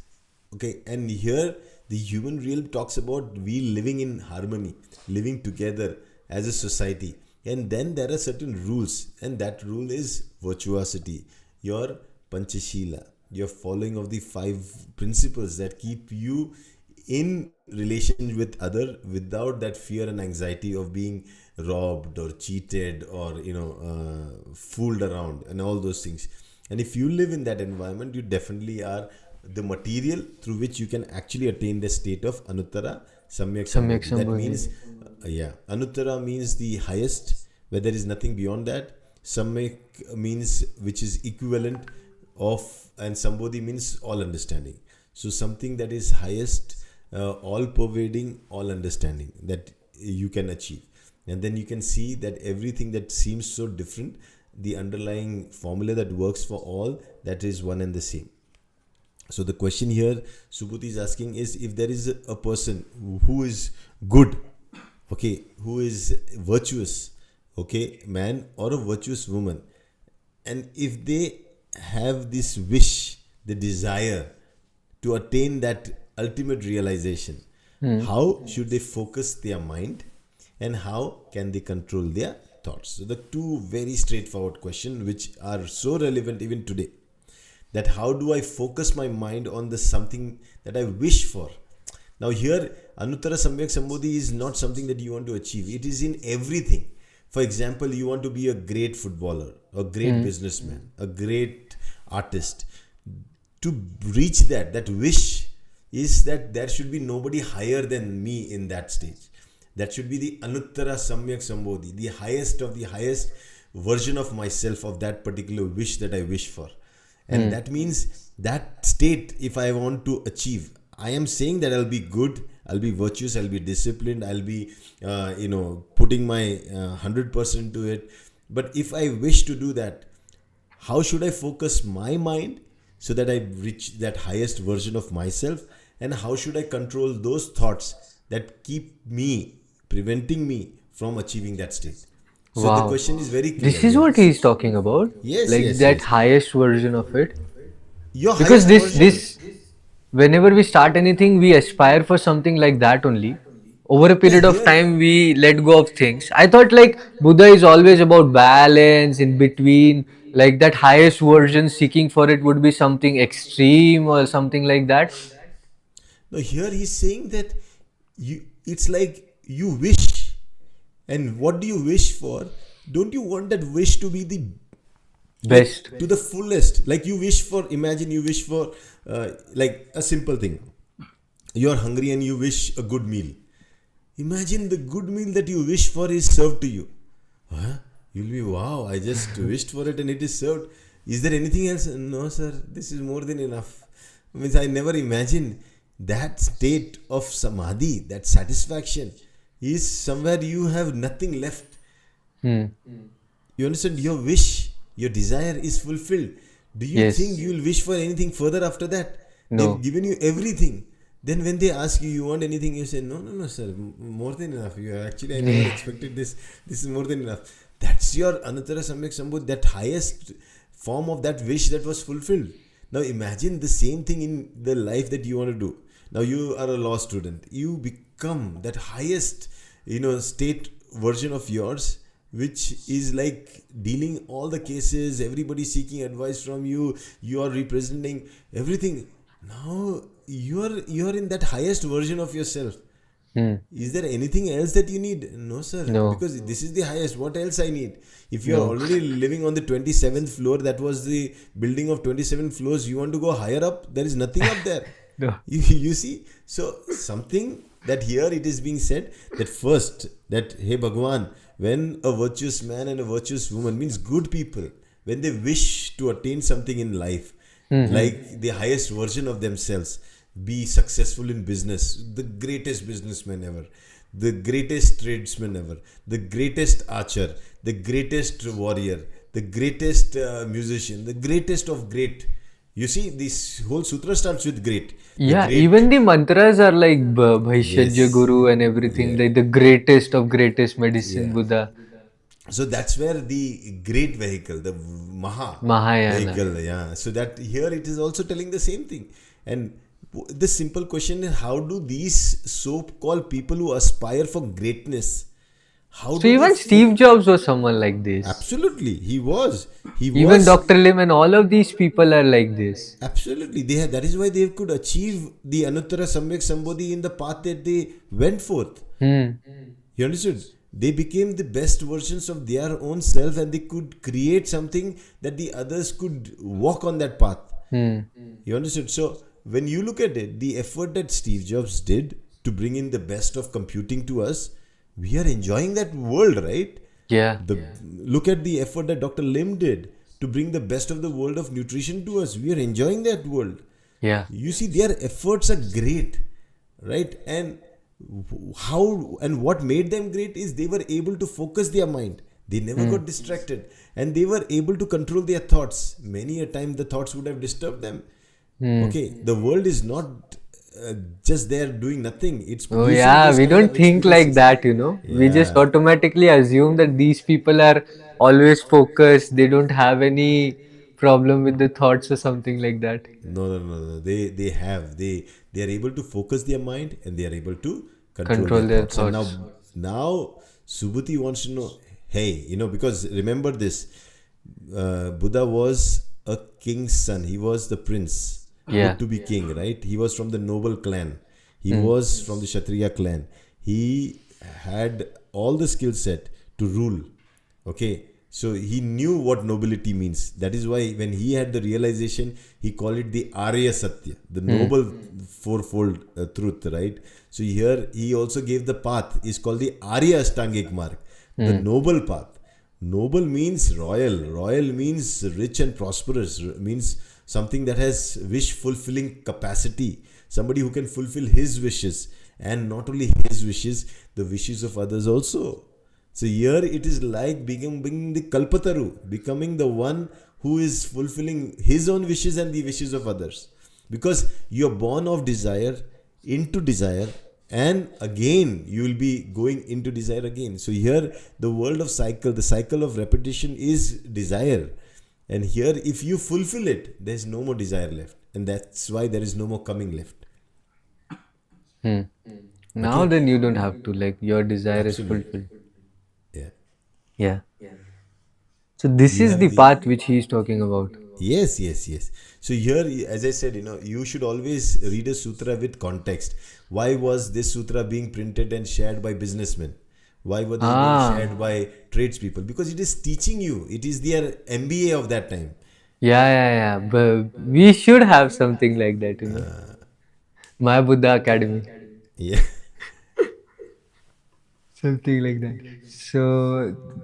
Okay, and here the human realm talks about we living in harmony, living together as a society. And then there are certain rules, and that rule is virtuosity, your panchashila, your following of the five principles that keep you in relation with other without that fear and anxiety of being robbed or cheated or fooled around and all those things. And if you live in that environment, you definitely are the material through which you can actually attain the state of anuttara samyak Samyak sambodhi. That Sambodhi. means anuttara means the highest, where there is nothing beyond that. Samyak means which is equivalent of, and sambodhi means all understanding. So something that is highest, all pervading, all understanding, that you can achieve. And then you can see that everything that seems so different, the underlying formula that works for all, that is one and the same. So the question here Subhuti is asking is, if there is a person who is good, okay, who is virtuous, okay, man or a virtuous woman, and if they have this wish, the desire to attain that ultimate realization, how should they focus their mind and how can they control their thoughts? So the two very straightforward questions which are so relevant even today, that how do I focus my mind on the something that I wish for? Now here anuttara samyak sambodhi is not something that you want to achieve, it is in everything. For example, you want to be a great footballer, a great businessman, a great artist. To reach that wish is that there should be nobody higher than me in that stage. That should be the Anuttara Samyak Sambodhi, the highest of the highest version of myself, of that particular wish that I wish for. And that means that state, if I want to achieve, I am saying that I'll be good, I'll be virtuous, I'll be disciplined, I'll be, putting my 100% to it. But if I wish to do that, how should I focus my mind so that I reach that highest version of myself? And how should I control those thoughts that keep me, preventing me from achieving that state? So the Wow. question is very clear. This is Yeah. what he's talking about. Yes, Like yes, that yes. highest version of it. Your Because highest version. whenever we start anything, we aspire for something like that only. Over a No, period of here. time, we let go of things. I thought like Buddha is always about balance in between, like that highest version, seeking for it would be something extreme or something like that. No, here he's saying that it's like you wish. And what do you wish for? Don't you want that wish to be the, Best. like, to the fullest? Like you wish for, imagine you wish for, like a simple thing. You're hungry and you wish a good meal. Imagine the good meal that you wish for is served to you. Huh? You'll be, wow, I just wished for it and it is served. Is there anything else? No, sir, this is more than enough. Means I never imagined that state of samadhi, that satisfaction is somewhere you have nothing left. Hmm. You understand? Your wish, your desire is fulfilled. Do you think Yes. you will wish for anything further after that? They've No. given you everything. Then when they ask you, you want anything, you say, no, no, no, sir, more than enough. You actually, I never expected this. This is more than enough. That's your Anuttara Samyak Sambodhi, that highest form of that wish that was fulfilled. Now imagine the same thing in the life that you want to do. Now you are a law student. You become that highest, state version of yours, which is like dealing all the cases, everybody seeking advice from you, you are representing everything. Now you're in that highest version of yourself. Hmm. Is there anything else that you need? No, sir, No. because this is the highest. What else I need? If you are No. already living on the 27th floor, that was the building of 27 floors, you want to go higher up, there is nothing up there. No. You see? So something that here it is being said that first, that hey Bhagwan, when a virtuous man and a virtuous woman, means good people, when they wish to attain something in life, like the highest version of themselves, be successful in business, the greatest businessman ever, the greatest tradesman ever, the greatest archer, the greatest warrior, the greatest musician, the greatest of great. You see, this whole sutra starts with great. The Yeah, great. even the mantras are like Bhaishajya Yes. Guru and everything, Yeah. like the greatest of greatest medicine, Yeah. Buddha, So that's where the great vehicle, the Maha Mahayana. vehicle, yeah. So that here it is also telling the same thing. And the simple question is, how do these so-called people who aspire for greatness, how So do they even Steve Jobs was someone like this. Absolutely, he was. He Even was. Dr. Lim and all of these people are like this. Absolutely, that is why they could achieve the Anuttara Samyak Sambodhi in the path that they went forth. Hmm. You understood? They became the best versions of their own self, and they could create something that the others could walk on that path. Hmm. You understood? So when you look at it, the effort that Steve Jobs did to bring in the best of computing to us, we are enjoying that world, right? Yeah. Look at the effort that Dr. Lim did to bring the best of the world of nutrition to us. We are enjoying that world. Yeah. You see, their efforts are great, right? And how and what made them great is they were able to focus their mind. They never got distracted, and they were able to control their thoughts. Many a time the thoughts would have disturbed them. Okay, the world is not just there doing nothing. It's Oh producing yeah, these we kind don't of think like experiences. that, you know. We just Yeah. automatically assume that these people are always focused, they don't have any problem with the thoughts or something like that. No, no, no, no. They are able to focus their mind, and they are able to control Control their their thoughts. And thoughts. now Subhuti wants to know, hey, because remember this, Buddha was a king's son. He was the prince Yeah. put to be king, right? He was from the noble clan. He was from the Kshatriya clan. He had all the skill set to rule. Okay, So he knew what nobility means. That is why when he had the realization, he called it the Arya Satya, the Hmm. noble fourfold truth, right? So here he also gave the path, is called the Arya Ashtangik Marg, the Hmm. noble path. Noble means royal. Royal means rich and prosperous, means something that has wish fulfilling capacity. Somebody who can fulfill his wishes, and not only his wishes, the wishes of others also. So here it is like becoming the Kalpataru, becoming the one who is fulfilling his own wishes and the wishes of others. Because you are born of desire into desire, and again you will be going into desire again. So here the world of cycle, the cycle of repetition is desire. And here if you fulfill it, there is no more desire left. And that's why there is no more coming left. Hmm. Now Okay? then you don't have to, like, your desire is Absolutely. fulfilled. Yeah. Yeah. So this You is have the the path which he is talking about. Yes, yes, yes. So here, as I said, you should always read a sutra with context. Why was this sutra being printed and shared by businessmen? Why were they being Ah. shared by tradespeople? Because it is teaching you. It is their MBA of that time. Yeah, yeah, yeah. But we should have something like that. My Buddha Academy. Yeah. Something like that. So,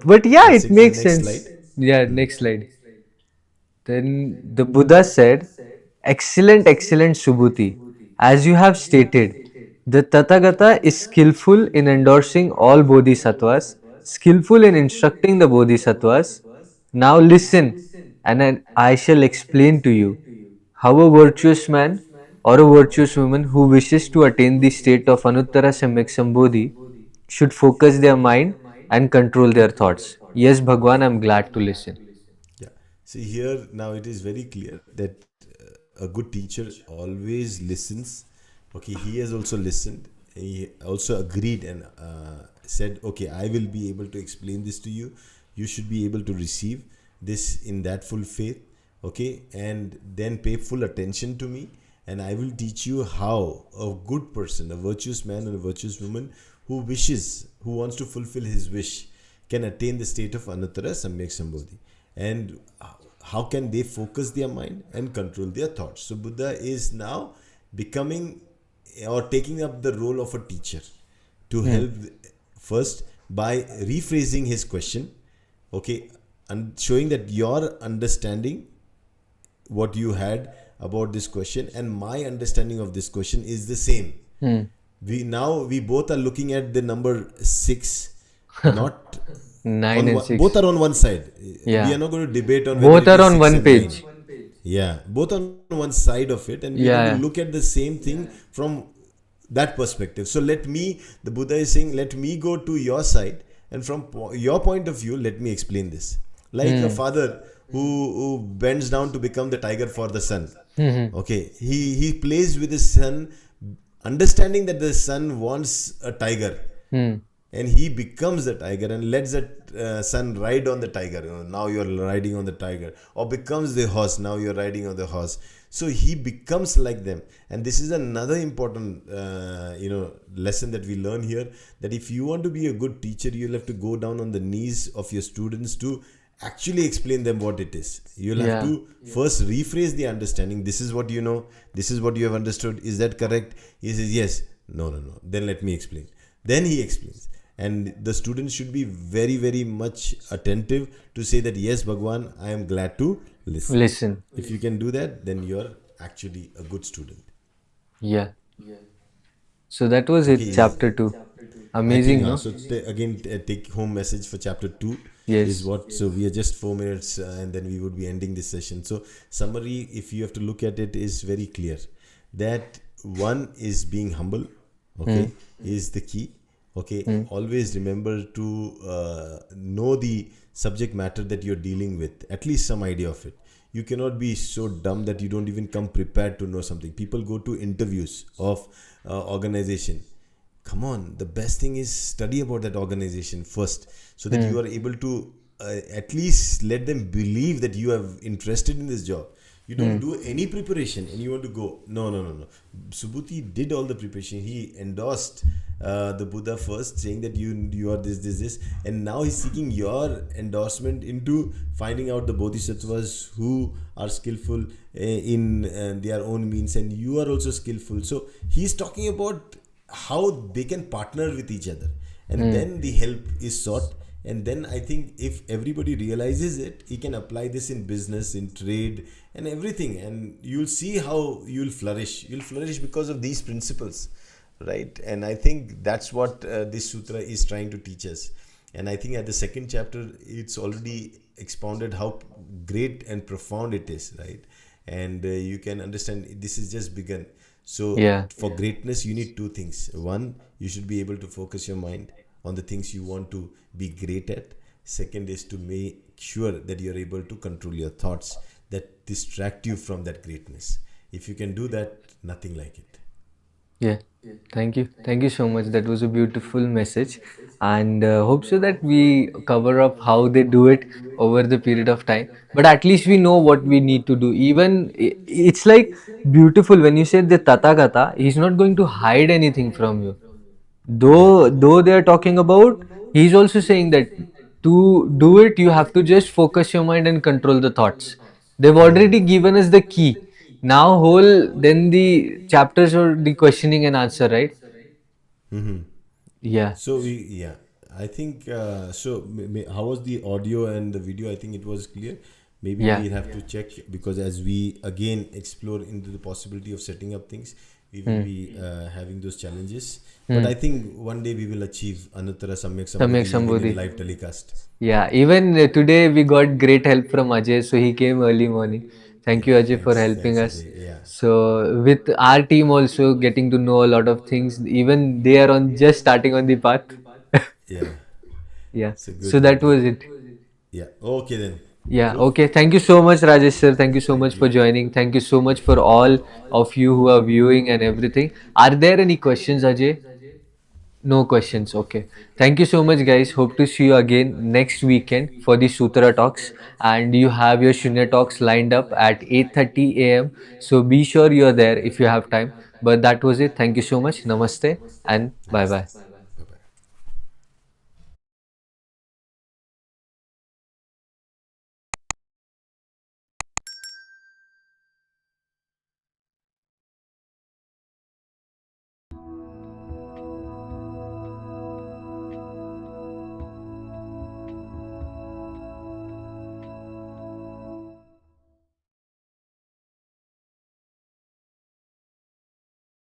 but yeah, Let's it take the makes next sense. slide. Yeah, next slide. Then the Buddha said, excellent, excellent Subhuti. As you have stated, the Tathagata is skillful in endorsing all bodhisattvas, skillful in instructing the bodhisattvas. Now listen, and then I shall explain to you how a virtuous man or a virtuous woman who wishes to attain the state of Anuttara Samyak Sambodhi should focus their mind and control their thoughts. Yes, Bhagwan, I'm glad to listen. Yeah. See, here now it is very clear that a good teacher always listens. Okay, he has also listened. He also agreed and said, okay, I will be able to explain this to you. You should be able to receive this in that full faith. Okay, and then pay full attention to me. And I will teach you how a good person, a virtuous man and a virtuous woman who wants to fulfill his wish, can attain the state of Anuttara Samyak Sambodhi. And how can they focus their mind and control their thoughts? So Buddha is now becoming or taking up the role of a teacher to Hmm. help first by rephrasing his question, okay, and showing that your understanding what you had about this question and my understanding of this question is the same. Hmm. We both are looking at the number 6, not 9 and both 6. are on one side. We Yeah. are not going to debate on whether Both it are is on 6 one and 9. page. Yeah, both on one side of it, and we are going to Yeah. look at the same thing from that perspective. So the Buddha is saying, let me go to your side, and from your point of view, let me explain this. Like a Hmm. father who bends down to become the tiger for the son. Hmm. Okay, he plays with his son, understanding that the son wants a tiger, Hmm. and he becomes the tiger and lets that son ride on the tiger. Now you're riding on the tiger, or becomes the horse. Now you're riding on the horse. So he becomes like them, and this is another important lesson that we learn here. That if you want to be a good teacher, you'll have to go down on the knees of your students to actually explain them what it is. You'll have Yeah. to first rephrase the understanding. This is what you know. This is what you have understood. Is that correct? He says yes. No, no, no. Then let me explain. Then he explains. And the students should be very, very much attentive to say that, yes, Bhagwan, I am glad to listen. Listen. If you can do that, then you're actually a good student. Yeah. So that was Okay, it, chapter 2. I think Amazing, no? so. Again, take home message for chapter 2 is Yes. what. So we are just 4 minutes, and then we would be ending this session. So summary, if you have to look at it, is very clear. That one is being humble. Hmm. Okay, is the key. Okay, Hmm. always remember to know the subject matter that you're dealing with. At least some idea of it. You cannot be so dumb that you don't even come prepared to know something. People go to interviews of organization. Come on, the best thing is study about that organization first, so that you are able to at least let them believe that you are interested in this job. You don't Hmm. do any preparation and you want to go. No, no, no, no. Subhuti did all the preparation. He endorsed the Buddha first, saying that you are this, and now he's seeking your endorsement into finding out the bodhisattvas who are skillful in their own means, and you are also skillful. So he's talking about how they can partner with each other, and Hmm. then the help is sought. And then I think if everybody realizes it, he can apply this in business, in trade, and everything, and you'll see how you'll flourish because of these principles, right? And I think that's what this sutra is trying to teach us. And I think at the second chapter it's already expounded how great and profound it is, right? And you can understand this is just begun. So Yeah. for greatness, you need two things. One, you should be able to focus your mind on the things you want to be great at. Second is to make sure that you're able to control your thoughts that distract you from that greatness. If you can do that, nothing like it. Yeah. Thank you. Thank you so much. That was a beautiful message. And hope so that we cover up how they do it over the period of time. But at least we know what we need to do. Even it's like beautiful when you say the Tathagata, he's not going to hide anything from you. Yeah. Though they are talking about, he's also saying that to do it, you have to just focus your mind and control the thoughts. They've already given us the key. Now, whole then the chapters or the questioning and answer, right? Yeah, So yeah, I think so. How was the audio and the video? I think it was clear. Maybe yeah. we'll have to check, because as we again explore into the possibility of setting up things, we will Hmm. be having those challenges. But Hmm. I think one day we will achieve Anuttara Samyak Samyak Sambuddhi even in Sambodhi. live telecast. Yeah, even today we got great help from Ajay, so he came early morning. Thank you, Yeah, Ajay, for helping thanks, us. Ajay. Yeah, So, with our team also getting to know a lot of things, even they are on just starting on the path. yeah. Yeah, So so good, that good, was good. it. Yeah. Okay then. Yeah, Cool. okay. Thank you so much, Rajesh sir. Thank you so Thank much for you. joining. Thank you so much Yes. for all of you who are viewing and everything. Are there any questions, Ajay? No questions. Okay. Thank you so much, guys. Hope to see you again next weekend for the Sutra Talks. And you have your Shunya Talks lined up at 8:30 a.m. So be sure you're there if you have time. But that was it. Thank you so much. Namaste and bye Namaste. bye.